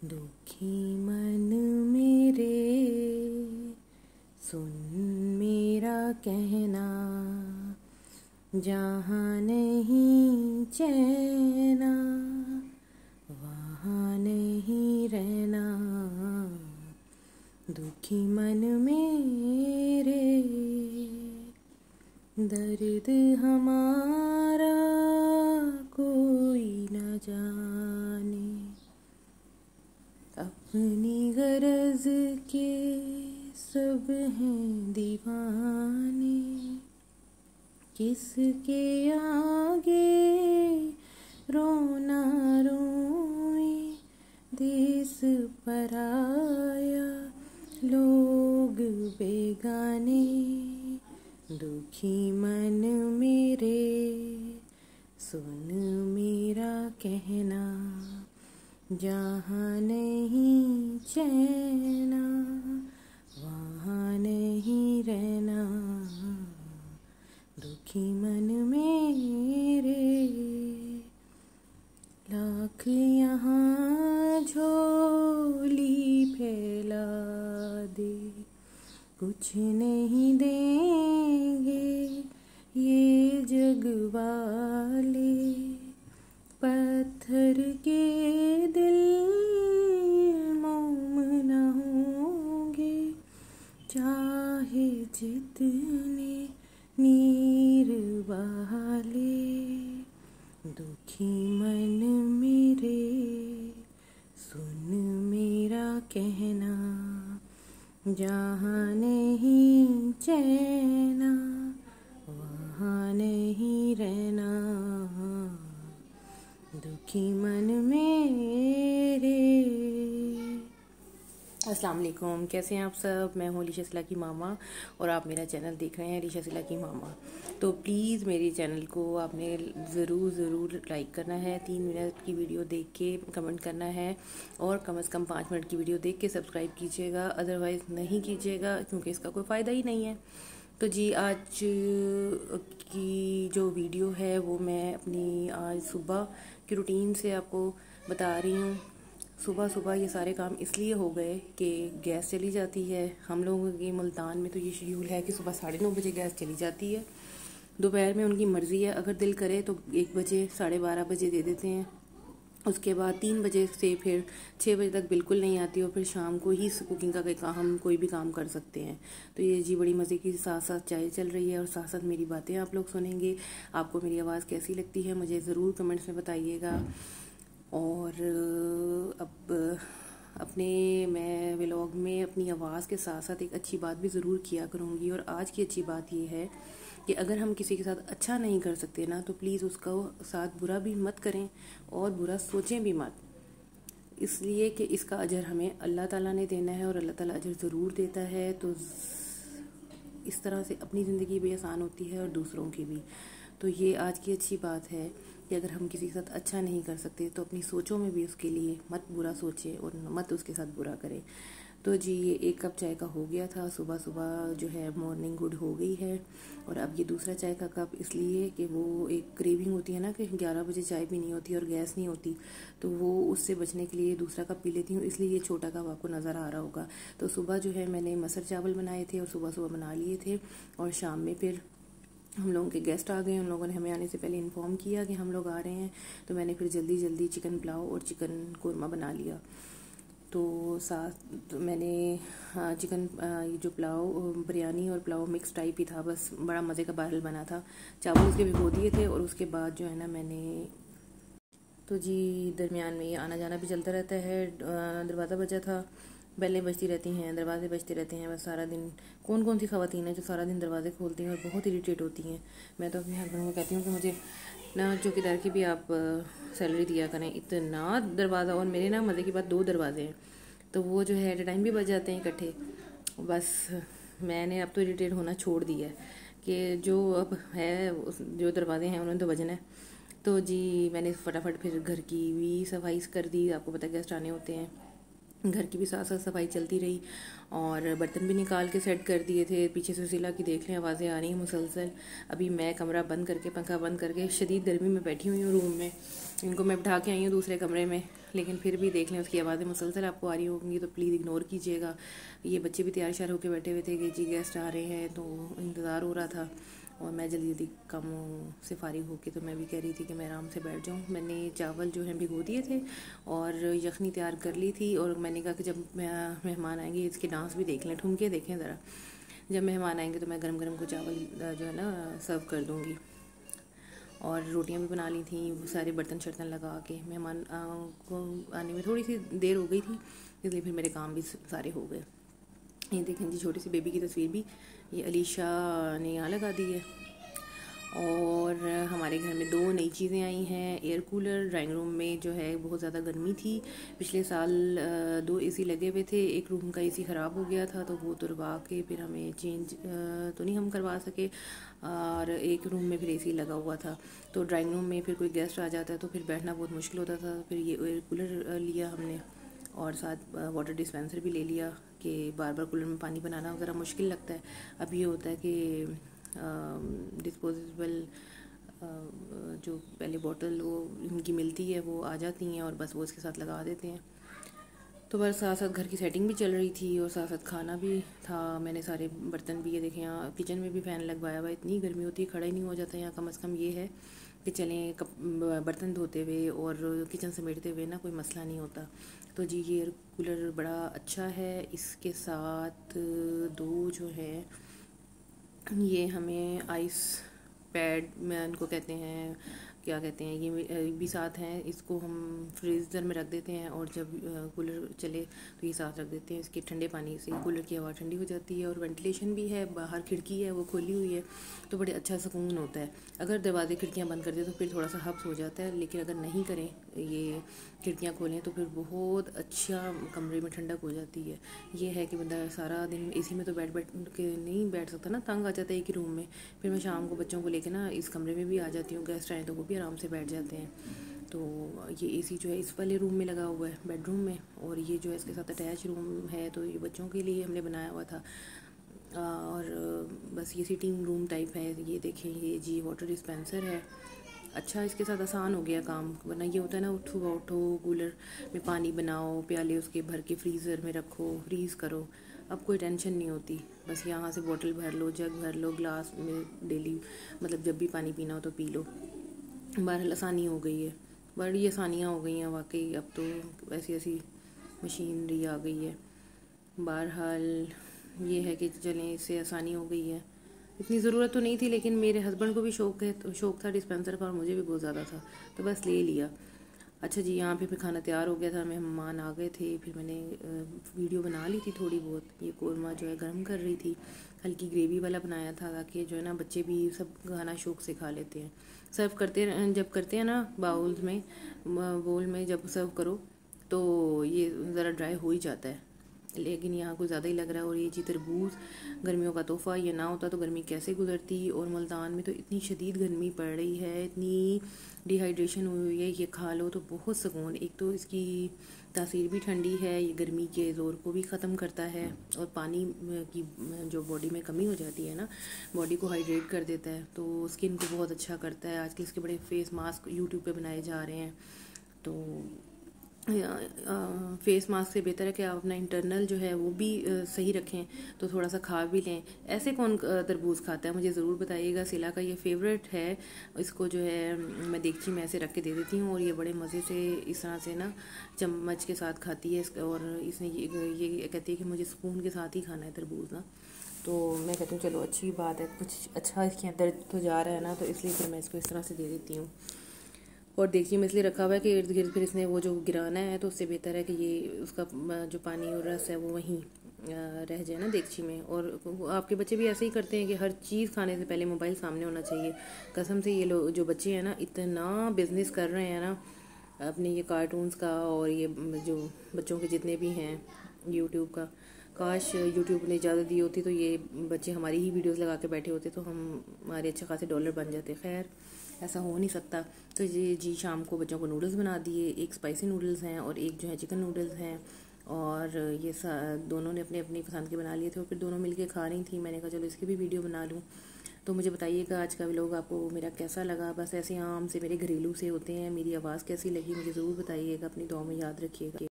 दुखी मन मेरे सुन मेरा कहना, जहाँ नहीं चैना वहाँ नहीं रहना। दुखी मन मेरे दर्द हमारा कोई न जाने, अपनी गरज के सब हैं दीवाने। किसके आगे रोना रोए देश पराया लोग बेगाने। दुखी मन मेरे सुन मेरा कहना, जहाँ नहीं चैना वहाँ नहीं रहना। दुखी मन मेरे लाख यहाँ झोली फैला दे, कुछ नहीं देंगे ये जग वाले। पत्थर के दिल मोम न होंगे, चाहे जितने नीर बहाले। दुखी मन मेरे सुन मेरा कहना, जहाँ नहीं चैना वहाँ नहीं रहना। दुखी मन मेरे। अस्सलाम वालेकुम, कैसे हैं आप सब। मैं हूँ अलीशा सिला की मामा और आप मेरा चैनल देख रहे हैं अलीशा सिला की मामा। तो प्लीज़ मेरे चैनल को आपने ज़रूर लाइक करना है, 3 मिनट की वीडियो देख के कमेंट करना है और कम से कम 5 मिनट की वीडियो देख के सब्सक्राइब कीजिएगा, अदरवाइज़ नहीं कीजिएगा क्योंकि इसका कोई फ़ायदा ही नहीं है। तो जी आज की जो वीडियो है वो मैं अपनी आज सुबह की रूटीन से आपको बता रही हूँ। सुबह सुबह ये सारे काम इसलिए हो गए कि गैस चली जाती है। हम लोगों के मुल्तान में तो ये शेड्यूल है कि सुबह 9:30 बजे गैस चली जाती है। दोपहर में उनकी मर्ज़ी है, अगर दिल करे तो 1 बजे 12:30 बजे दे देते हैं। उसके बाद 3 बजे से फिर 6 बजे तक बिल्कुल नहीं आती और फिर शाम को ही कुकिंग का हम कोई भी काम कर सकते हैं। तो ये जी बड़ी मज़े की साथ साथ चाय चल रही है और साथ साथ मेरी बातें आप लोग सुनेंगे। आपको मेरी आवाज़ कैसी लगती है मुझे ज़रूर कमेंट्स में बताइएगा। और अब मैं व्लॉग में अपनी आवाज़ के साथ साथ एक अच्छी बात भी ज़रूर किया करूँगी। और आज की अच्छी बात ये है कि अगर हम किसी के साथ अच्छा नहीं कर सकते ना तो प्लीज़ उसका साथ बुरा भी मत करें और बुरा सोचें भी मत, इसलिए कि इसका अजर हमें अल्लाह ताला ने देना है और अल्लाह ताला अजर ज़रूर देता है। तो इस तरह से अपनी ज़िंदगी भी आसान होती है और दूसरों की भी। तो ये आज की अच्छी बात है कि अगर हम किसी के साथ अच्छा नहीं कर सकते तो अपनी सोचों में भी उसके लिए मत बुरा सोचें और मत उसके साथ बुरा करें। तो जी ये 1 कप चाय का हो गया था। सुबह सुबह जो है मॉर्निंग गुड हो गई है। और अब ये दूसरा चाय का कप इसलिए कि वो एक क्रेविंग होती है ना कि 11 बजे चाय भी नहीं होती और गैस नहीं होती, तो वो उससे बचने के लिए दूसरा कप पी लेती हूँ, इसलिए ये छोटा कप आपको नज़र आ रहा होगा। तो सुबह जो है मैंने मसर चावल बनाए थे और सुबह सुबह बना लिए थे और शाम में फिर हम लोगों के गेस्ट आ गए। उन लोगों ने हमें आने से पहले इन्फॉर्म किया कि हम लोग आ रहे हैं, तो मैंने फिर जल्दी जल्दी चिकन पुलाव और चिकन कोरमा बना लिया। तो साथ मैंने चिकन ये जो पुलाव बिरयानी और पुलाव मिक्स टाइप ही था, बस बड़ा मज़े का बाहल बना था। चावल उसके भिगो दिए थे और उसके बाद जो है ना मैंने तो जी दरमियान में ये आना जाना भी चलता रहता है। दरवाज़ा बजा था, बेलें बजती रहती हैं, दरवाजे बजते रहते हैं। बस सारा दिन कौन सी ख़वातीन है जो सारा दिन दरवाजे खोलती हैं और बहुत इरिटेट होती हैं। मैं तो अपने हस्बैंड को कहती हूँ कि मुझे ना चौकीदार की भी आप सैलरी दिया करें, इतना दरवाज़ा। और मेरे ना मज़े की बात 2 दरवाजे हैं, तो वो जो है एट ए टाइम भी बज जाते हैं इकट्ठे। बस मैंने अब तो इरिटेट होना छोड़ दिया है कि जो अब है जो दरवाजे हैं उन्होंने तो बजना है। तो जी मैंने फटाफट फिर घर की भी सफाई कर दी। आपको पता है गेस्ट आने होते हैं, घर की भी साथ साथ सफाई चलती रही और बर्तन भी निकाल के सेट कर दिए थे। पीछे से ज़िला की देख लें आवाज़ें आ रही हैं मुसलसल। अभी मैं कमरा बंद करके, पंखा बंद करके शदीद गर्मी में बैठी हुई हूँ रूम में। इनको मैं बिठा के आई हूँ दूसरे कमरे में, लेकिन फिर भी देख लें उसकी आवाज़ें मुसलसल आपको आ रही होंगी, तो प्लीज़ इग्नोर कीजिएगा। ये बच्चे भी तैयार श्यार होकर बैठे हुए थे कि जी गेस्ट आ रहे हैं, तो इंतज़ार हो रहा था और मैं जल्दी जल्दी कामों से फारिग होके तो मैं भी कह रही थी कि मैं आराम से बैठ जाऊँ। मैंने चावल जो हैं भिगो दिए थे और यखनी तैयार कर ली थी और मैंने कहा कि जब मेहमान आएंगे इसके डांस भी देख लें, ठुमके देखें ज़रा। जब मेहमान आएंगे तो मैं गरम गरम को चावल जो है ना सर्व कर दूँगी। और रोटियां भी बना ली थी, वो सारे बर्तन शर्तन लगा के। मेहमान को आने में थोड़ी सी देर हो गई थी, इसलिए फिर मेरे काम भी सारे हो गए। ये देखें जी, छोटी सी बेबी की तस्वीर भी ये अलीशा ने यहाँ लगा दी है। और हमारे घर में 2 नई चीज़ें आई हैं। एयर कूलर, ड्राइंग रूम में जो है बहुत ज़्यादा गर्मी थी। पिछले साल 2 एसी लगे हुए थे, एक रूम का एसी ख़राब हो गया था तो वो तुरवा के फिर हमें चेंज तो नहीं हम करवा सके, और एक रूम में फिर एसी लगा हुआ था। तो ड्राइंग रूम में फिर कोई गेस्ट आ जाता है तो फिर बैठना बहुत मुश्किल होता था। फिर ये एयर कूलर लिया हमने और साथ वाटर डिस्पेंसर भी ले लिया कि बार बार कूलर में पानी बनाना ज़रा मुश्किल लगता है। अब ये होता है कि डिस्पोजेबल जो पहले बॉटल वो इनकी मिलती है वो आ जाती हैं और बस वो इसके साथ लगा देते हैं। तो बस साथ साथ घर की सेटिंग भी चल रही थी और साथ साथ खाना भी था। मैंने सारे बर्तन भी, ये देखें यहाँ किचन में भी फ़ैन लगवाया हुआ है। इतनी गर्मी होती है, खड़ा ही नहीं हो जाता यहाँ। कम से कम ये है कि चलें बर्तन धोते हुए और किचन समेटते हुए ना कोई मसला नहीं होता। तो जी ये एयर कूलर बड़ा अच्छा है। इसके साथ 2 जो है ये हमें आइस पैड में इनको कहते हैं, क्या कहते हैं, ये भी साथ हैं। इसको हम फ्रीज़र में रख देते हैं और जब कूलर चले तो ये साथ रख देते हैं। इसके ठंडे पानी से कूलर की हवा ठंडी हो जाती है और वेंटिलेशन भी है। बाहर खिड़की है वो खोली हुई है तो बड़े अच्छा सुकून होता है। अगर दरवाजे खिड़कियाँ बंद कर दें तो फिर थोड़ा सा हब्स हो जाता है, लेकिन अगर नहीं करें, ये खिड़कियाँ खोलें तो फिर बहुत अच्छा कमरे में ठंडक हो जाती है। ये है कि बंदा सारा दिन एसी में तो बैठ के नहीं बैठ सकता ना, तंग आ जाता है एक ही रूम में। फिर मैं शाम को बच्चों को लेके ना इस कमरे में भी आ जाती हूँ, गेस्ट आए तो वो भी आराम से बैठ जाते हैं। तो ये एसी जो है इस वाले रूम में लगा हुआ है बेडरूम में, और ये जो है इसके साथ अटैच रूम है तो ये बच्चों के लिए हमने बनाया हुआ था। और बस ये सिटिंग रूम टाइप है। ये देखें, ये जी वाटर डिस्पेंसर है। अच्छा, इसके साथ आसान हो गया काम, वरना ये होता है ना उठो कूलर में पानी बनाओ, प्याले उसके भर के फ्रीज़र में रखो, फ्रीज़ करो। अब कोई टेंशन नहीं होती, बस यहाँ से बोतल भर लो, जग भर लो, ग्लास में डेली मतलब जब भी पानी पीना हो तो पी लो। बहरहाल आसानी हो गई है, बड़ी आसानियाँ हो गई हैं वाकई। अब तो ऐसी ऐसी मशीनरी आ गई है। बहरहाल ये है कि चलें, इससे आसानी हो गई है। इतनी ज़रूरत तो नहीं थी, लेकिन मेरे हस्बैंड को भी शौक़ था डिस्पेंसर का और मुझे भी बहुत ज़्यादा था, तो बस ले लिया। अच्छा जी, यहाँ पे फिर खाना तैयार हो गया था, मेहमान आ गए थे। फिर मैंने वीडियो बना ली थी थोड़ी बहुत। ये कौरमा जो है गर्म कर रही थी, हल्की ग्रेवी वाला बनाया था ताकि जो है ना बच्चे भी सब खाना शौक़ से खा लेते हैं। सर्व करते जब करते हैं ना बोल में जब सर्व करो तो ये ज़रा ड्राई हो ही जाता है, लेकिन यहाँ कुछ ज़्यादा ही लग रहा है। और ये जी तरबूज गर्मियों का तोहफ़ा, ये ना होता तो गर्मी कैसे गुजरती। और मुल्तान में तो इतनी शदीद गर्मी पड़ रही है, इतनी डिहाइड्रेशन हुई है, ये खा लो तो बहुत सुकून। एक तो इसकी तासीर भी ठंडी है, ये गर्मी के ज़ोर को भी ख़त्म करता है और पानी की जो बॉडी में कमी हो जाती है ना, बॉडी को हाइड्रेट कर देता है, तो स्किन को बहुत अच्छा करता है। आजकल इसके बड़े फेस मास्क यूट्यूब पे बनाए जा रहे हैं, तो फेस मास्क से बेहतर है कि आप अपना इंटरनल जो है वो भी सही रखें, तो थोड़ा सा खा भी लें। ऐसे कौन तरबूज खाता है, मुझे ज़रूर बताइएगा। सिला का ये फेवरेट है, इसको जो है मैं देगची में ऐसे रख के दे देती हूँ और ये बड़े मज़े से इस तरह से ना चम्मच के साथ खाती है। और इसने ये कहती है कि मुझे स्पून के साथ ही खाना है तरबूज ना, तो मैं कहती हूँ चलो अच्छी बात है, कुछ अच्छा इसके अंदर तो जा रहा है ना, तो इसलिए फिर मैं इसको इस तरह से दे देती हूँ। और देखिए मैं इसलिए रखा हुआ है कि इर्द गिर्द फिर इसने वो जो गिराना है तो उससे बेहतर है कि ये उसका जो पानी और रस है वो वहीं रह जाए ना देगची में। और आपके बच्चे भी ऐसे ही करते हैं कि हर चीज़ खाने से पहले मोबाइल सामने होना चाहिए। कसम से ये लोग जो बच्चे हैं ना इतना बिजनेस कर रहे हैं ना अपने ये कार्टून्स का, और ये जो बच्चों के जितने भी हैं यूट्यूब का। काश यूट्यूब ने इजाज़त दी होती तो ये बच्चे हमारी ही वीडियोस लगा के बैठे होते तो हम हमारे अच्छे खासे डॉलर बन जाते। खैर ऐसा हो नहीं सकता। तो ये जी शाम को बच्चों को नूडल्स बना दिए, एक स्पाइसी नूडल्स हैं और एक जो है चिकन नूडल्स हैं। और ये दोनों ने अपने अपनी पसंद के बना लिए थे और फिर दोनों मिलके खा रही थी। मैंने कहा चलो इसकी भी वीडियो बना लूँ। तो मुझे बताइएगा आज का व्लॉग आपको मेरा कैसा लगा। बस ऐसे आम से मेरे घरेलू से होते हैं। मेरी आवाज़ कैसी लगी मुझे ज़रूर बताइएगा, अपनी दुआ में याद रखिएगा।